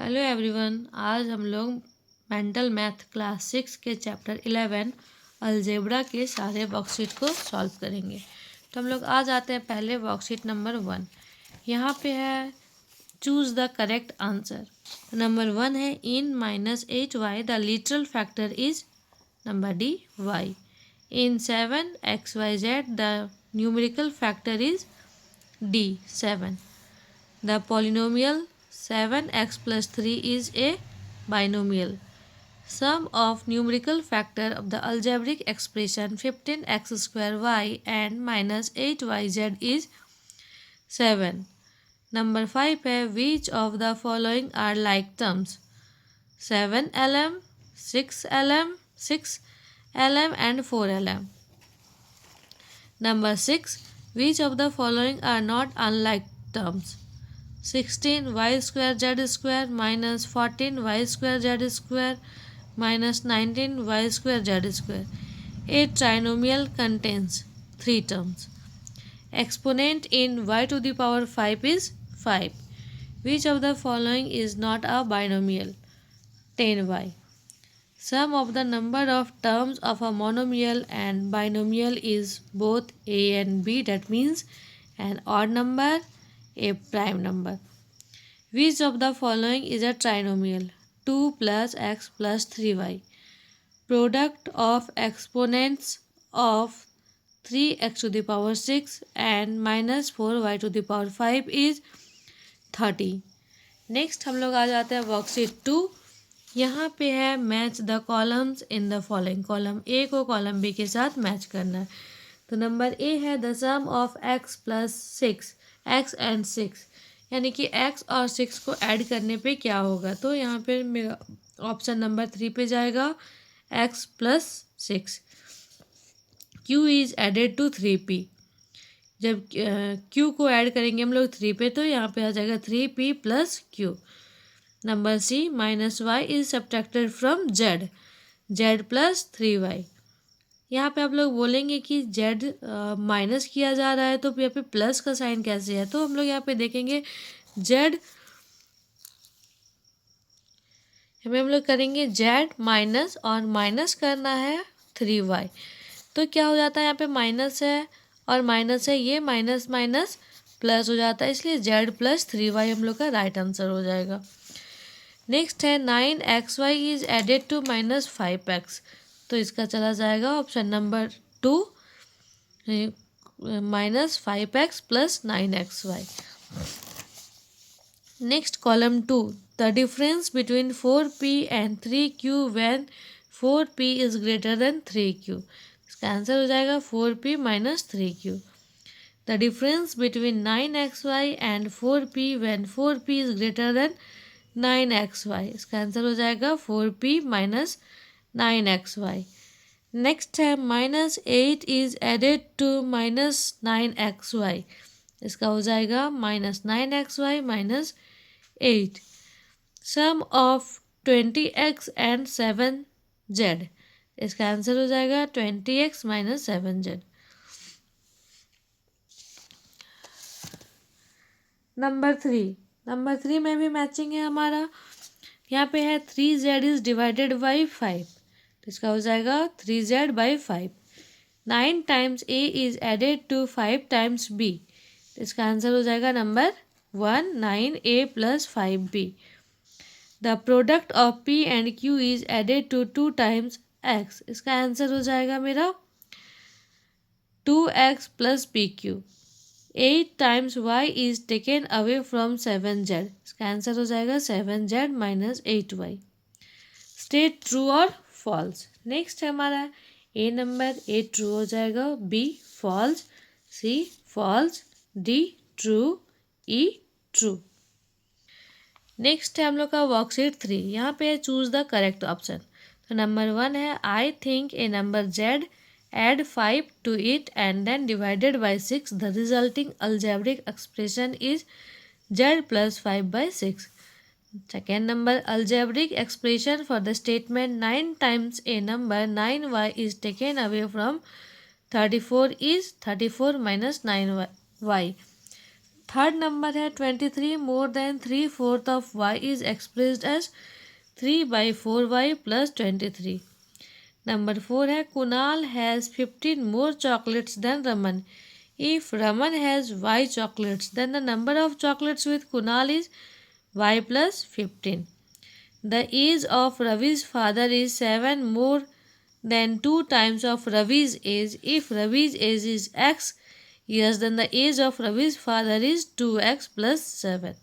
Hello everyone. आज हम लोग मेंटल मैथ क्लास 6 के चैप्टर 11 अलजेब्रा के सारे वर्कशीट को सॉल्व करेंगे। तो हम लोग आज आते हैं पहले वर्कशीट नंबर 1। यहाँ पे है choose the correct answer. Number 1 है इन -8y the literal factor is number D y। In 7xyz the numerical factor is D 7। The polynomial 7x plus 3 is a binomial. Sum of numerical factor of the algebraic expression 15x square y and minus 8yz is 7. Number 5 है which of the following are like terms 7lm, 6lm, 6lm and 4lm. Number 6 which of the following are not unlike terms 16y square z square minus 14y square z square minus 19y square z square. A trinomial contains 3 terms. Exponent in y to the power 5 is 5. Which of the following is not a binomial? 10y. Sum of the number of terms of a monomial and binomial is both a and b, that means an odd number, a prime number. Which of the following is a trinomial? 2 plus x plus 3y. Product of exponents of 3x to the power 6 and minus 4y to the power 5 is 30. Next हम लोग आ जाते हैं worksheet 2। यहाँ पे है match the columns in the following. Column A को column B के साथ मैच करना है। तो नंबर ए है the sum of x plus 6 x and 6, यानी कि x और 6 को ऐड करने पे क्या होगा। तो यहाँ पे मेरा ऑप्शन नंबर 3 पे जाएगा x plus 6। q is added to 3p। जब q को ऐड करेंगे हम लोग 3 पे तो यहाँ पे आ जाएगा 3p plus q। Number C minus y is subtracted from z plus 3y। यहाँ पे आप लोग बोलेंगे कि z माइनस किया जा रहा है तो यहाँ पे प्लस का साइन कैसे है। तो हम लोग यहाँ पे देखेंगे z हमें हम लोग करेंगे z माइनस और माइनस करना है 3y। तो क्या हो जाता है, यहाँ पे माइनस है और माइनस है, ये माइनस माइनस प्लस हो जाता है, इसलिए z प्लस 3y हम लोग का राइट आंसर हो जाएगा। नेक्स्ट है 9xy is added to minus 5x। तो इसका चला जाएगा option number 2 minus 5x plus 9xy। Next column 2 the difference between 4p and 3q when 4p is greater than 3q। इसका आंसर हो जाएगा 4p minus 3q। The difference between 9xy and 4p when 4p is greater than 9xy। इसका answer हो जाएगा 4p minus 9xy। Next है minus 8 is added to minus 9xy। इसका हो जाएगा minus 9xy minus 8। Sum of 20x and 7z। इसका answer हो जाएगा 20x माइनस 7z। नंबर 3 में भी मैचिंग है हमारा। यहाँ पे है 3z इज डिवाइडेड बाई 5। तो इसका हो जाएगा 3z by 5। 9 times a is added to 5 times b। तो इसका आंसर हो जाएगा number 1 9a plus 5b। The product of p and q is added to 2 times x। इसका आंसर हो जाएगा मेरा 2x plus pq। 8 times y is taken away from 7z। इसका answer हो जाएगा 7z minus 8y। State true और false. Next है हमारा ए नंबर, ए ट्रू हो जाएगा, B false, C false, D true, E true. Next है हम लोग का वर्कशीट 3। यहाँ पे चूज द करेक्ट ऑप्शन। तो नंबर 1 है I think A number z add 5 to it and then divided by 6, the resulting algebraic expression is z plus 5 by 6. Second number, algebraic expression for the statement 9 times a number 9y is taken away from 34 is 34 minus 9y. Third number है 23 more than 3/4 of y is expressed as 3/4y plus 23. Number 4 है Kunal has 15 more chocolates than Raman. If Raman has y chocolates then the number of chocolates with Kunal is y plus 15. The age of Ravi's father is 7 more than 2 times of Ravi's age. If Ravi's age is x years then the age of Ravi's father is 2x plus 7.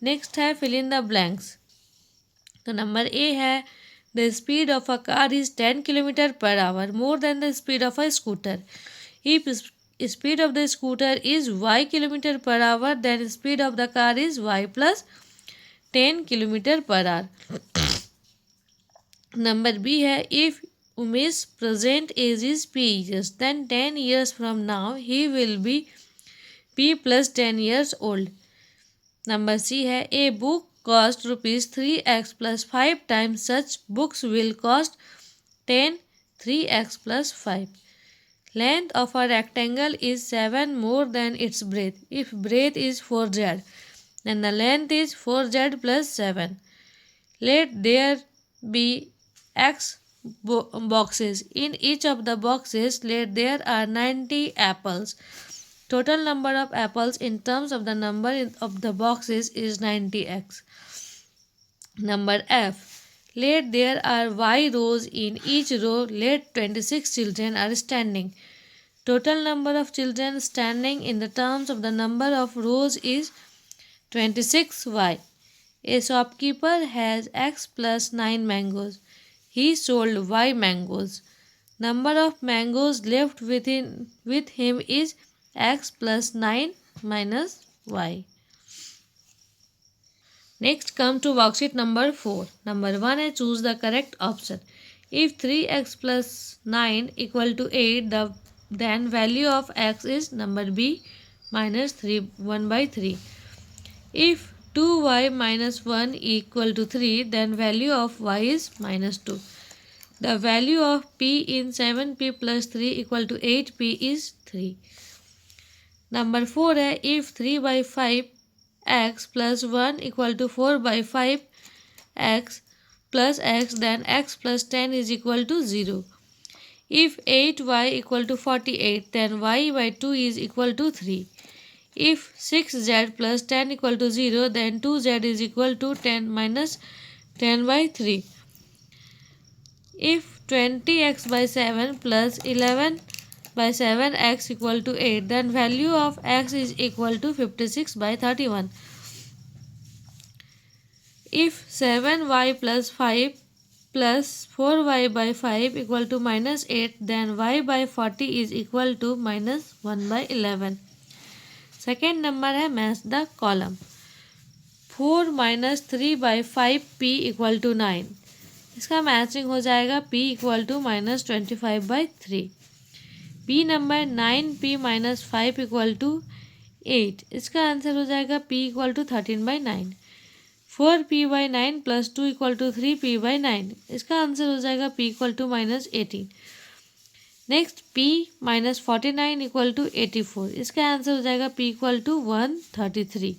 Next है fill in the blanks. तो number A है the speed of a car is 10 km per hour more than the speed of a scooter. If speed of the scooter is y km per hour then speed of the car is y plus 10 km per hour. Number B है if Umesh present age is p years then 10 years from now he will be p plus 10 years old. Number C है a book cost rupees 3x plus 5 times such books will cost 10 3x plus 5. Length of a rectangle is 7 more than its breadth. If breadth is 4z then the length is 4z plus 7. Let there be x boxes. In each of the boxes let there are 90 apples. Total number of apples in terms of the number of the boxes is 90x. Number F. Let there are y rows in each row. Let 26 children are standing. Total number of children standing in the terms of the number of rows is 26y. A shopkeeper has x plus 9 mangoes. He sold y mangoes. Number of mangoes left with him is x plus 9 minus y. Next come to worksheet number 4. Number 1 है choose the correct option. If 3x plus 9 equal to 8 then value of x is number B minus 1/3. If 2y minus 1 equal to 3 then value of y is minus 2. The value of p in 7p plus 3 equal to 8p is 3. Number 4 है if 3/5 x plus 1 equal to 4/5 x plus x then x plus 10 is equal to 0. If 8y equal to 48 then y by 2 is equal to 3. If 6z plus 10 equal to 0 then 2z is equal to 10 minus 10/3. If 20x by 7 plus 11 by 7x equal to 8 then value of x is equal to 56/31. If 7y plus 5 plus 4y by 5 equal to minus 8 then y by 40 is equal to minus 1/11. Second number है match the column. 4 minus 3/5p equal to 9. इसका matching हो जाएगा p equal to minus 25/3. p number 9p minus 5 equal to 8. इसका answer हो जाएगा p equal to 13/9. 4p/9 plus 2 equal to 3p/9. इसका answer हो जाएगा p equal to minus 18. Next p minus 49 equal to 84. इसका आंसर हो जाएगा p equal to 133.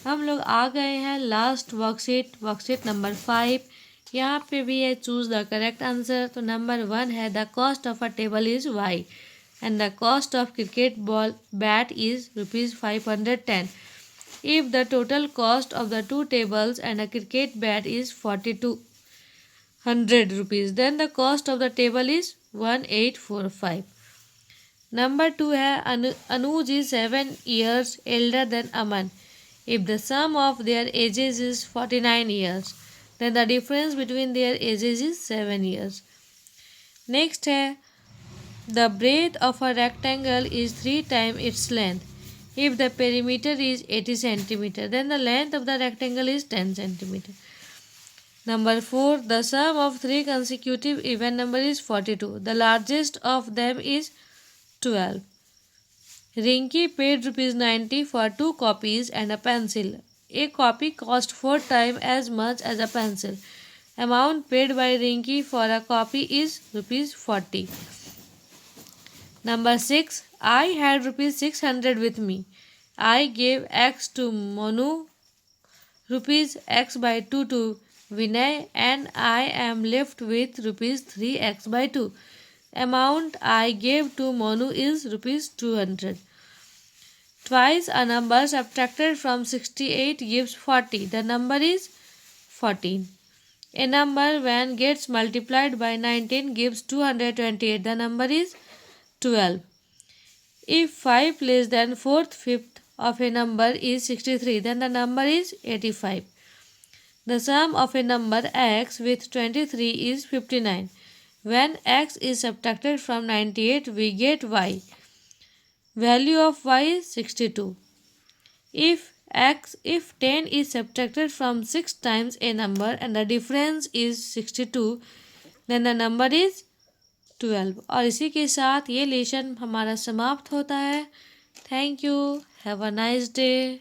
हम लोग आ गए हैं लास्ट वर्कशीट नंबर 5. यहाँ पे भी है चूज़ द करेक्ट आंसर. तो नंबर 1 है the cost of a table is y and the cost of cricket ball bat is ₹510. If the total cost of the 2 tables and a cricket bat is 4,200 rupees then the cost of the table is 1,845. Number 2 है Anuj is 7 years elder than Aman. If the sum of their ages is 49 years then the difference between their ages is 7 years. Next है the breadth of a rectangle is 3 times its length. If the perimeter is 80 cm then the length of the rectangle is 10 cm. Number 4 the sum of 3 consecutive even number is 42. The largest of them is 12. Rinki paid ₹90 for 2 copies and a pencil. A copy cost 4 times as much as a pencil. Amount paid by Rinki for a copy is ₹40. Number 6. I had rupees 600 with me. I gave X to Monu, rupees X by 2 to Vinay, and I am left with rupees 3x by 2. Amount I gave to Monu is rupees 200. Twice a number subtracted from 68 gives 40. The number is 14. A number when gets multiplied by 19 gives 228. The number is 12. If 5 less than 4th fifth of a number is 63, then the number is 85. The sum of a number x with 23 is 59. When x is subtracted from 98, we get y. Value of y is 62. If 10 is subtracted from 6 times a number and the difference is 62, then the number is 12. और इसी के साथ ये lesson हमारा समाप्त होता है. Thank you. Have a nice day.